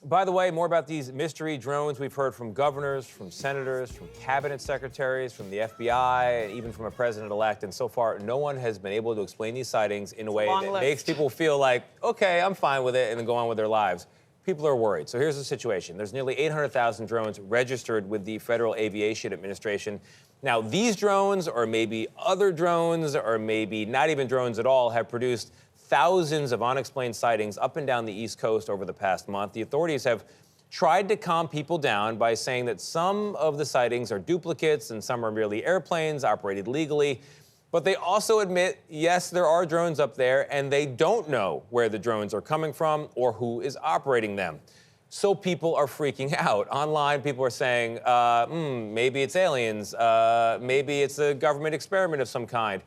By the way, more about these mystery drones. We've heard from governors, from senators, from cabinet secretaries, from the FBI, and even from a president-elect. And so far, no one has been able to explain these sightings in a way that makes people feel like, okay, I'm fine with it, and then go on with their lives. People are worried. So here's the situation. There's nearly 800,000 drones registered with the Federal Aviation Administration. Now, these drones, or maybe other drones, or maybe not even drones at all, have produced thousands of unexplained sightings up and down the East Coast over the past month. The authorities have tried to calm people down by saying that some of the sightings are duplicates and some are merely airplanes operated legally. But they also admit, yes, there are drones up there, and they don't know where the drones are coming from or who is operating them. So people are freaking out. Online, people are saying, maybe it's aliens, maybe it's a government experiment of some kind.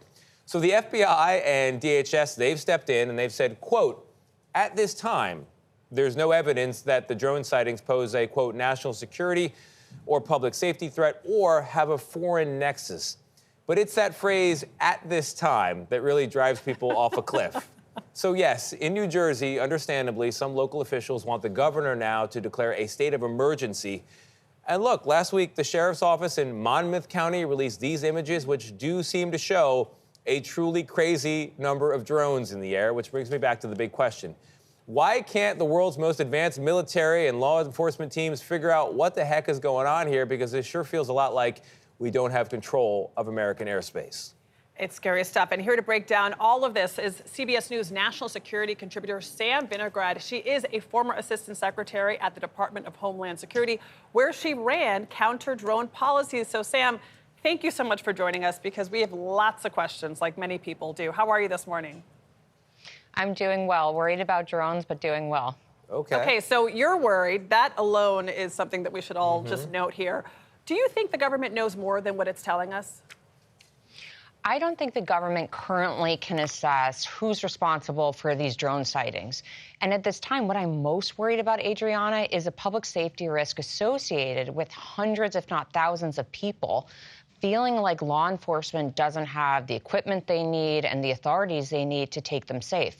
So the FBI and DHS, they've stepped in and they've said, quote, at this time, there's no evidence that the drone sightings pose a, quote, national security or public safety threat or have a foreign nexus. But it's that phrase, at this time, that really drives people off a cliff. So yes, in New Jersey, understandably, some local officials want the governor now to declare a state of emergency. And look, last week, the sheriff's office in Monmouth County released these images, which do seem to show a truly crazy number of drones in the air, which brings me back to the big question. Why can't the world's most advanced military and law enforcement teams figure out what the heck is going on here? Because it sure feels a lot like we don't have control of American airspace. It's scary stuff. And here to break down all of this is CBS News national security contributor Sam Vinograd. She is a former assistant secretary at the Department of Homeland Security, where she ran counter-drone policies. So, Sam, thank you so much for joining us because we have lots of questions, like many people do. How are you this morning? I'm doing well. Worried about drones, but doing well. Okay, so you're worried. That alone is something that we should all just note here. Do you think the government knows more than what it's telling us? I don't think the government currently can assess who's responsible for these drone sightings. And at this time, what I'm most worried about, Adriana, is a public safety risk associated with hundreds, if not thousands of people feeling like law enforcement doesn't have the equipment they need and the authorities they need to take them safe.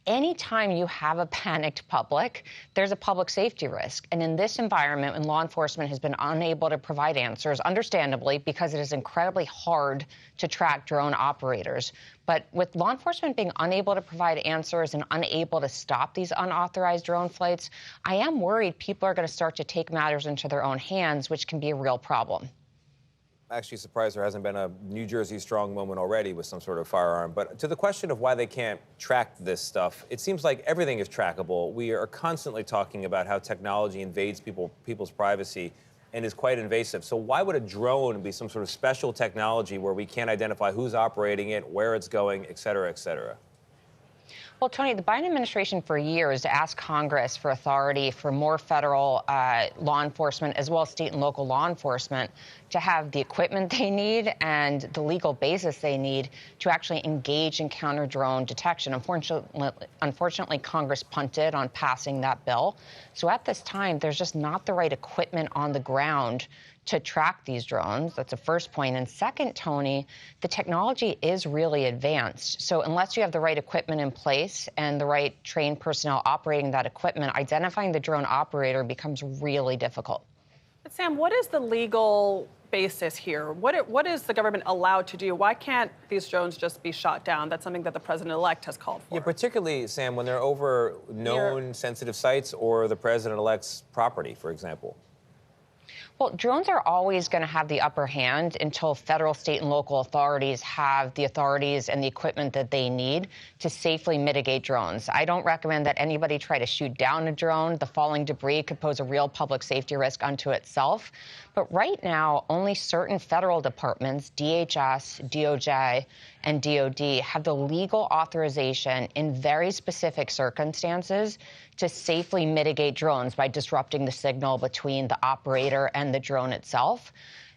Anytime you have a panicked public, there's a public safety risk. And in this environment, when law enforcement has been unable to provide answers, understandably, because it is incredibly hard to track drone operators. But with law enforcement being unable to provide answers and unable to stop these unauthorized drone flights, I am worried people are going to start to take matters into their own hands, which can be a real problem. Actually surprised there hasn't been a New Jersey strong moment already with some sort of firearm. But to the question of why they can't track this stuff, it seems like everything is trackable. We are constantly talking about how technology invades people's privacy and is quite invasive. So why would a drone be some sort of special technology where we can't identify who's operating it, where it's going, et cetera, et cetera? Well, Tony, the Biden administration for years asked Congress for authority for more federal law enforcement as well as state and local law enforcement to have the equipment they need and the legal basis they need to actually engage in counter-drone detection. Unfortunately, Congress punted on passing that bill. So at this time, there's just not the right equipment on the ground to track these drones. That's the first point. And second, Tony, the technology is really advanced. So unless you have the right equipment in place and the right trained personnel operating that equipment, identifying the drone operator becomes really difficult. But Sam, what is the legal basis here? What is the government allowed to do? Why can't these drones just be shot down? That's something that the president-elect has called for. Yeah, particularly, Sam, when they're over known sensitive sites or the president-elect's property, for example. Well, drones are always going to have the upper hand until federal, state, and local authorities have the authorities and the equipment that they need to safely mitigate drones. I don't recommend that anybody try to shoot down a drone. The falling debris could pose a real public safety risk unto itself. But right now, only certain federal departments, DHS, DOJ, and DOD, have the legal authorization in very specific circumstances to safely mitigate drones by disrupting the signal between the operator and the drone itself.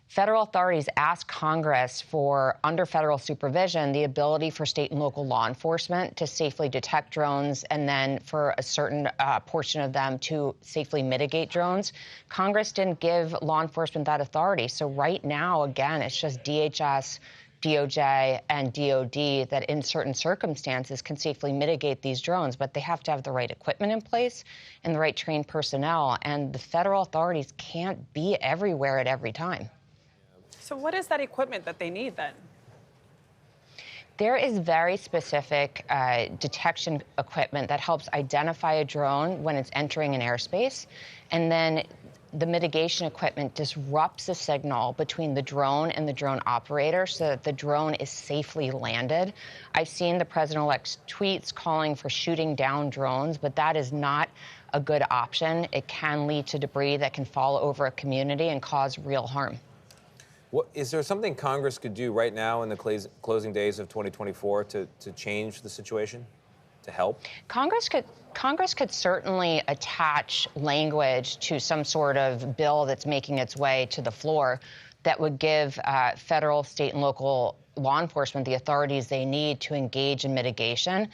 Federal authorities ask Congress for, under federal supervision, the ability for state and local law enforcement to safely detect drones and then for a certain portion of them to safely mitigate drones. Congress didn't give law enforcement that authority. So right now, again, it's just DHS, DOJ and DOD that in certain circumstances can safely mitigate these drones, but they have to have the right equipment in place and the right trained personnel, and the federal authorities can't be everywhere at every time. So what is that equipment that they need then? There is very specific detection equipment that helps identify a drone when it's entering an airspace, and then the mitigation equipment disrupts the signal between the drone and the drone operator so that the drone is safely landed. I've seen the president-elect's tweets calling for shooting down drones, but that is not a good option. It can lead to debris that can fall over a community and cause real harm. Is there something Congress could do right now in the closing days of 2024 to change the situation, to help? Congress could certainly attach language to some sort of bill that's making its way to the floor that would give federal, state, and local law enforcement the authorities they need to engage in mitigation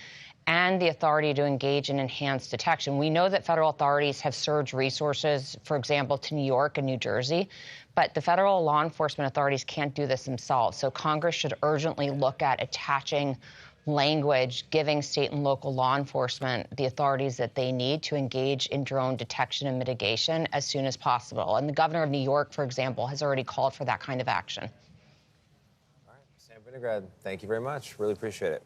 and the authority to engage in enhanced detection. We know that federal authorities have surged resources, for example, to New York and New Jersey, but the federal law enforcement authorities can't do this themselves. So Congress should urgently look at attaching language giving state and local law enforcement the authorities that they need to engage in drone detection and mitigation as soon as possible. And the governor of New York, for example, has already called for that kind of action. All right, Sam Vinograd, thank you very much. Really appreciate it.